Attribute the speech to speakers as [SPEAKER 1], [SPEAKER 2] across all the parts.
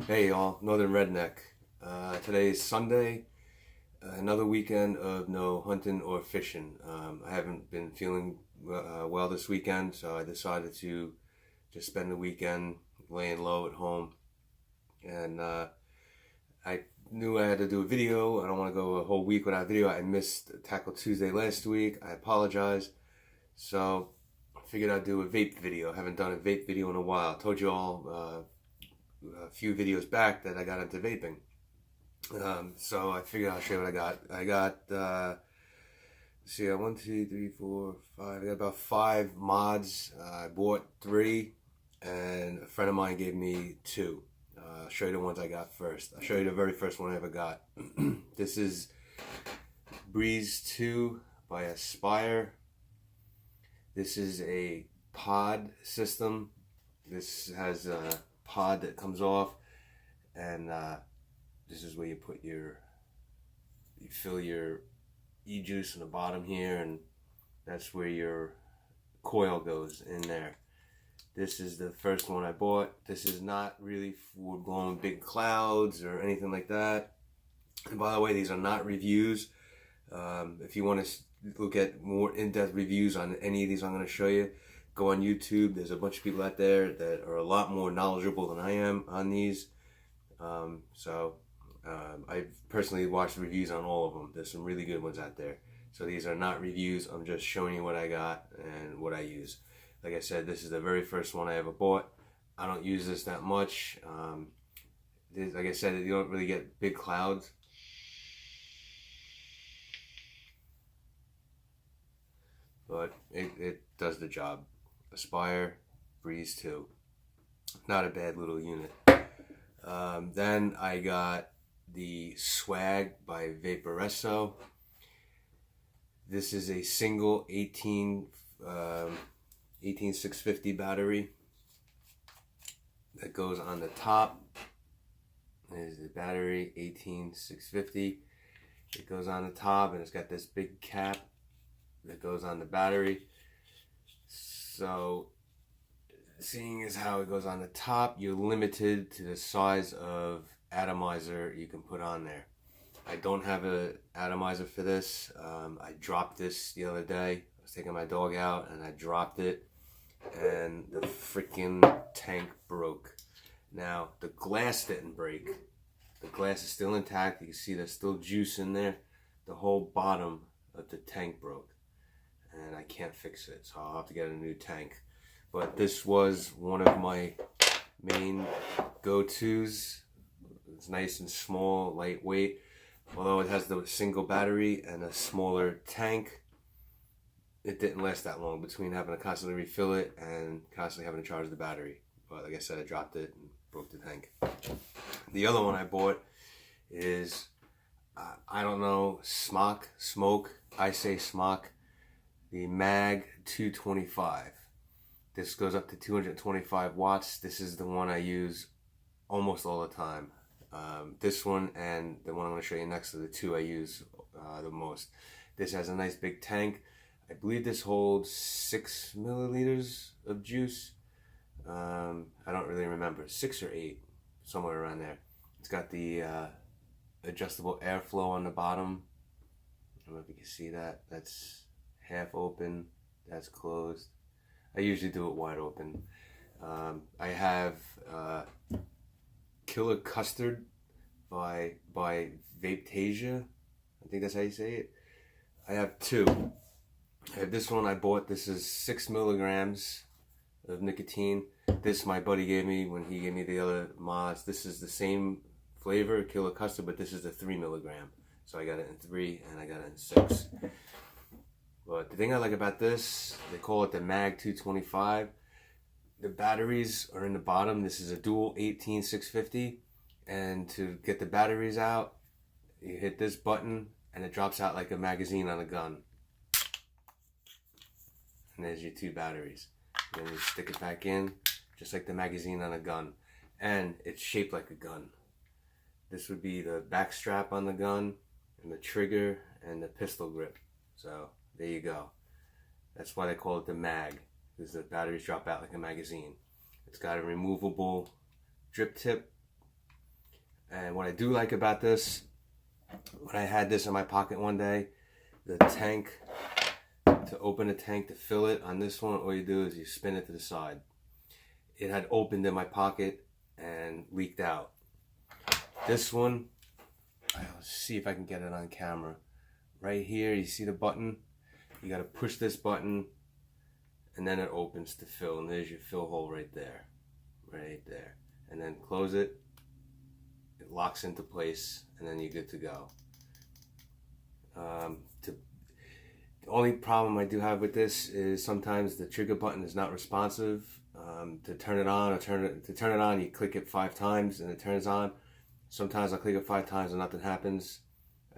[SPEAKER 1] Hey y'all, Northern Redneck. Today is Sunday, another weekend of no hunting or fishing. I haven't been feeling well this weekend, so I decided to just spend the weekend laying low at home. And I knew I had to do a video. I don't want to go a whole week without a video. I missed Tackle Tuesday last week. I apologize. So I figured I'd do a vape video. I haven't done a vape video in a while. I told you all a few videos back that I got into vaping. So I figured I'll show you what I got. I got, see, 1, 2, 3, 4, 5. I got about 5 mods. I bought 3, and a friend of mine gave me 2. I'll show you the ones I got first. I'll show you the very first one I ever got. This is Breeze 2 by Aspire. This is a pod system. This has a pod that comes off, and this is where you put you fill your e-juice in the bottom here, and that's where your coil goes in there. This is the first one I bought. This is not really for blowing big clouds or anything like that. And by the way, these are not reviews. If you want to look at more in-depth reviews on any of these I'm going to show you, go on YouTube. There's a bunch of people out there that are a lot more knowledgeable than I am on these. I've personally watched reviews on all of them. There's some really good ones out there. So these are not reviews. I'm just showing you what I got and what I use. Like I said, this is the very first one I ever bought. I don't use this that much. Like I said, you don't really get big clouds. But it does the job. Aspire Breeze 2. Not a bad little unit. Then I got the Swag by Vaporesso. This is a single 18650 battery that goes on the top. There's the battery, 18650. It goes on the top, and it's got this big cap that goes on the battery. So seeing as how it goes on the top, you're limited to the size of atomizer you can put on there. I don't have an atomizer for this. I dropped this the other day. I was taking my dog out and I dropped it, and the freaking tank broke. Now the glass didn't break. The glass is still intact. You can see there's still juice in there. The whole bottom of the tank broke, and I can't fix it, so I'll have to get a new tank. But this was one of my main go-tos. It's nice and small, lightweight. Although it has the single battery and a smaller tank, it didn't last that long between having to constantly refill it and constantly having to charge the battery. But like I said, I dropped it and broke the tank. The other one I bought is, I don't know, smoke. I say smoke. The Mag 225. This goes up to 225 watts. This is the one I use almost all the time. This one and the one I'm going to show you next are the two I use the most. This has a nice big tank. I believe this holds 6 milliliters of juice. I don't really remember, 6 or 8, somewhere around there. It's got the adjustable airflow on the bottom. I don't know if you can see that. That's half open, that's closed. I usually do it wide open. I have Killer Custard by Vapetasia. I think that's how you say it. I have 2. I have this one I bought. This is 6 milligrams of nicotine. This my buddy gave me when he gave me the other mods. This is the same flavor, Killer Custard, but this is the 3 milligram. So I got it in 3 and I got it in 6. But the thing I like about this, they call it the Mag 225. The batteries are in the bottom. This is a dual 18650. And to get the batteries out, you hit this button and it drops out like a magazine on a gun. And there's your 2 batteries. And then you stick it back in, just like the magazine on a gun. And it's shaped like a gun. This would be the back strap on the gun, and the trigger, and the pistol grip. So there you go. That's why they call it the Mag, because the batteries drop out like a magazine. It's got a removable drip tip And what I do like about this, when I had this in my pocket one day, the tank, to open a tank to fill it on this one, all you do is you spin it to the side. It had opened in my pocket and leaked out. This one, I'll see if I can get it on camera. Right here, you see the button? You gotta push this button and then it opens to fill, and there's your fill hole right there. Right there. And then close it, it locks into place, and then you're good to go. The only problem I do have with this is sometimes the trigger button is not responsive. To turn it on, you click it 5 times and it turns on. Sometimes I click it 5 times and nothing happens.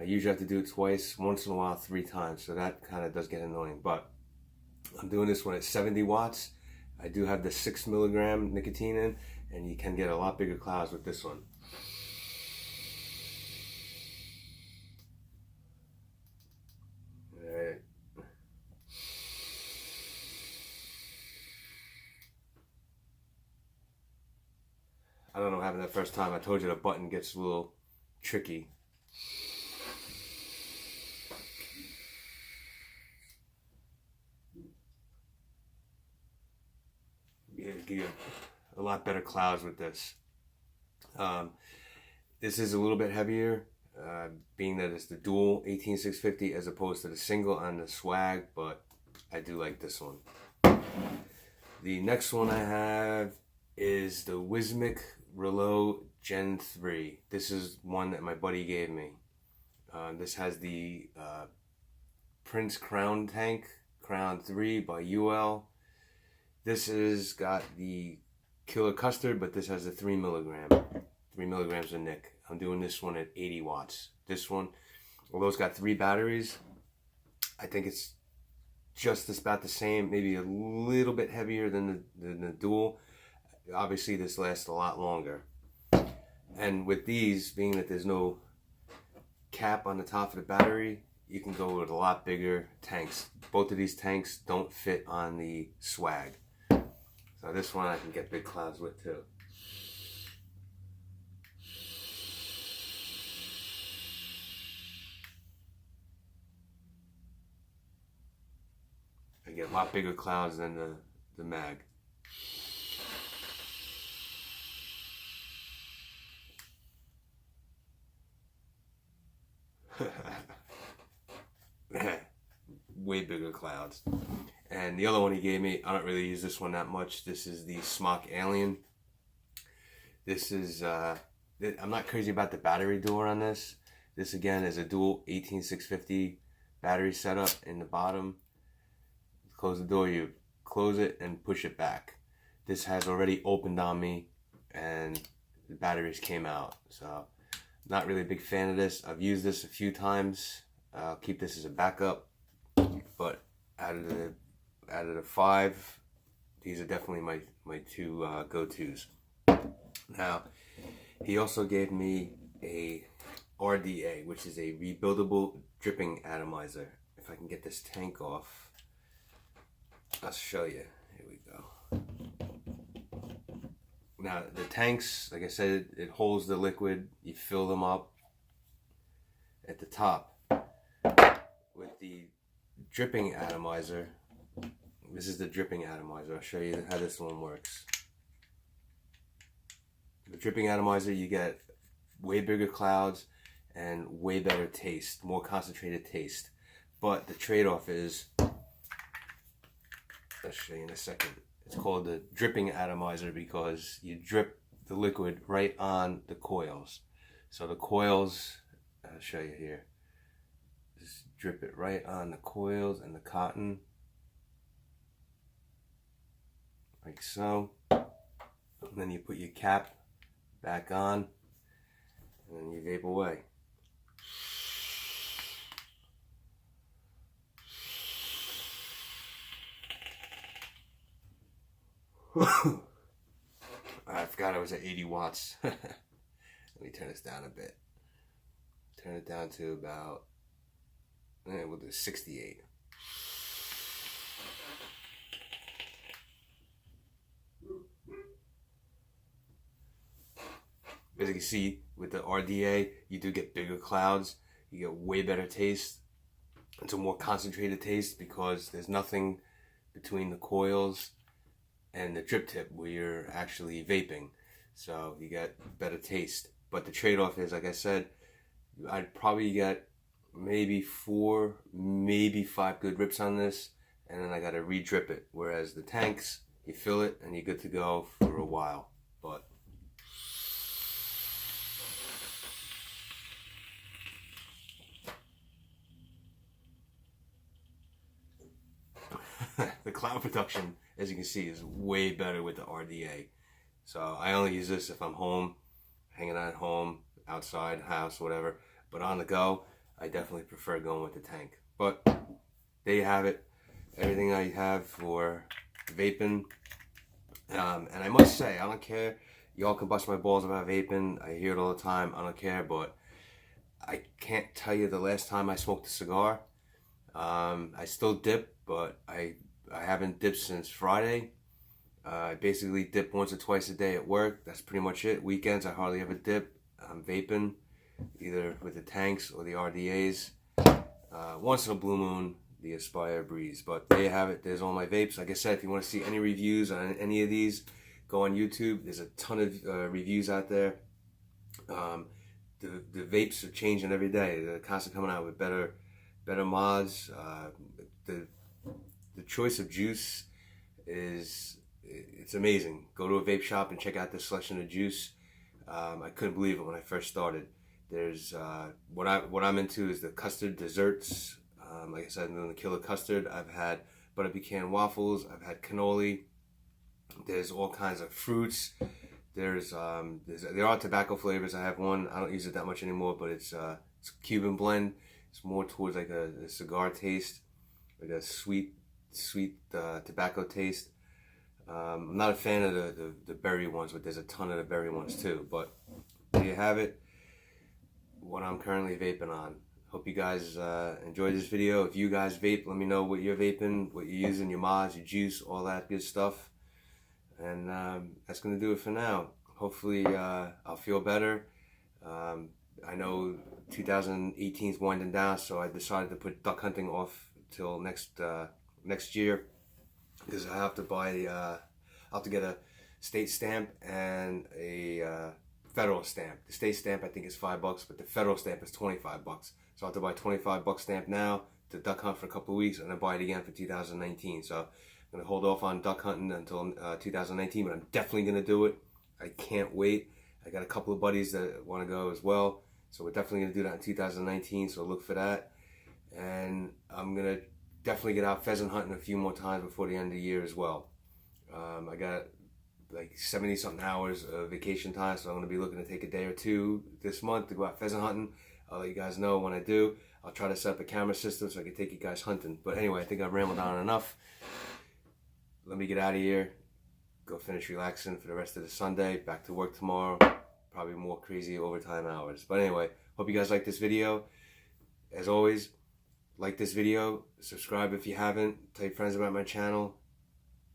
[SPEAKER 1] I usually have to do it twice, once in a while 3 times, so that kind of does get annoying. But I'm doing this one at 70 watts. I do have the 6 milligram nicotine in, and you can get a lot bigger clouds with this one. Alright. I don't know what happened that first time. I told you the button gets a little tricky. Give you a lot better clouds with this. This is a little bit heavier, being that it's the dual 18650 as opposed to the single on the Swag, but I do like this one. The next one I have is the Wismic Relo Gen 3. This is one that my buddy gave me. This has the Prince Crown tank, Crown 3 by UL. This has got the Killer Custard, but this has the 3 milligram. 3 milligrams of Nick. I'm doing this one at 80 watts. This one, although it's got 3 batteries, I think it's just about the same, maybe a little bit heavier than the dual. Obviously, this lasts a lot longer. And with these, being that there's no cap on the top of the battery, you can go with a lot bigger tanks. Both of these tanks don't fit on the Swag. So this one I can get big clouds with too. I get a lot bigger clouds than the Mag. Way bigger clouds. And the other one he gave me, I don't really use this one that much. This is the Smock Alien. This is, I'm not crazy about the battery door on this. This again is a dual 18650 battery setup in the bottom. Close the door, you close it and push it back. This has already opened on me and the batteries came out. So not really a big fan of this. I've used this a few times. I'll keep this as a backup. But out of the 5, these are definitely my 2 go-tos. Now, he also gave me a RDA, which is a rebuildable dripping atomizer. If I can get this tank off, I'll show you. Here we go. Now, the tanks, like I said, it holds the liquid. You fill them up at the top. With the dripping atomizer, this is the dripping atomizer. I'll show you how this one works. The dripping atomizer, you get way bigger clouds and way better taste, more concentrated taste. But the trade-off is, I'll show you in a second. It's called the dripping atomizer because you drip the liquid right on the coils. So the coils, I'll show you here. Just drip it right on the coils and the cotton. Like so. And then you put your cap back on and then you vape away. I forgot I was at 80 watts. Let me turn this down a bit. Turn it down to about, we'll do 68. As you can see with the RDA, you do get bigger clouds. You get way better taste. It's a more concentrated taste because there's nothing between the coils and the drip tip where you're actually vaping. So you get better taste. But the trade-off is, like I said, I'd probably get maybe 4, maybe 5 good rips on this, and then I gotta re-drip it. Whereas the tanks, you fill it and you're good to go for a while. But the cloud production, as you can see, is way better with the RDA. So I only use this if I'm home, hanging out at home, outside, house, whatever. But on the go, I definitely prefer going with the tank. But there you have it. Everything I have for vaping. And I must say, I don't care. Y'all can bust my balls about vaping. I hear it all the time. I don't care. But I can't tell you the last time I smoked a cigar. I still dip, but I haven't dipped since Friday. I basically dip once or twice a day at work. That's pretty much it. Weekends, I hardly ever dip. I'm vaping, either with the tanks or the RDAs. Once in a blue moon, the Aspire Breeze. But there you have it. There's all my vapes. Like I said, if you want to see any reviews on any of these, go on YouTube. There's a ton of reviews out there. The vapes are changing every day. They're constantly coming out with better mods. The choice of juice it's amazing. Go to a vape shop and check out the selection of juice. I couldn't believe it when I first started. There's what I'm into is the custard desserts. Like I said, I'm doing the killer custard. I've had butter pecan waffles. I've had cannoli. There's all kinds of fruits. There are tobacco flavors. I have one. I don't use it that much anymore, but it's a Cuban blend. It's more towards like a cigar taste, like a sweet tobacco taste. I'm not a fan of the berry ones, but there's a ton of the berry ones too. But there you have it, what I'm currently vaping on. Hope you guys enjoyed this video. If you guys vape, let me know what you're vaping, what you're using, your mods, your juice, all that good stuff. And that's going to do it for now. Hopefully I'll feel better. I know 2018 is winding down, so I decided to put duck hunting off till next year, because I have to buy I have to get a state stamp and a federal stamp. The state stamp I think is $5, but the federal stamp is $25. So I have to buy a $25 stamp now to duck hunt for a couple of weeks, and then buy it again for 2019. So I'm gonna hold off on duck hunting until 2019, but I'm definitely gonna do it. I can't wait. I got a couple of buddies that want to go as well, so we're definitely gonna do that in 2019. So look for that, and I'm gonna definitely get out pheasant hunting a few more times before the end of the year as well. I got like 70 something hours of vacation time, so I'm going to be looking to take a day or two this month to go out pheasant hunting. I'll let you guys know when I do. I'll try to set up a camera system so I can take you guys hunting. But anyway, I think I've rambled on enough. Let me get out of here, go finish relaxing for the rest of the Sunday. Back to work tomorrow, probably more crazy overtime hours. But anyway, hope you guys like this video. As always, like this video, subscribe if you haven't, tell your friends about my channel.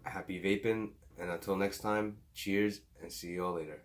[SPEAKER 1] Happy vaping, and until next time, cheers, and see you all later.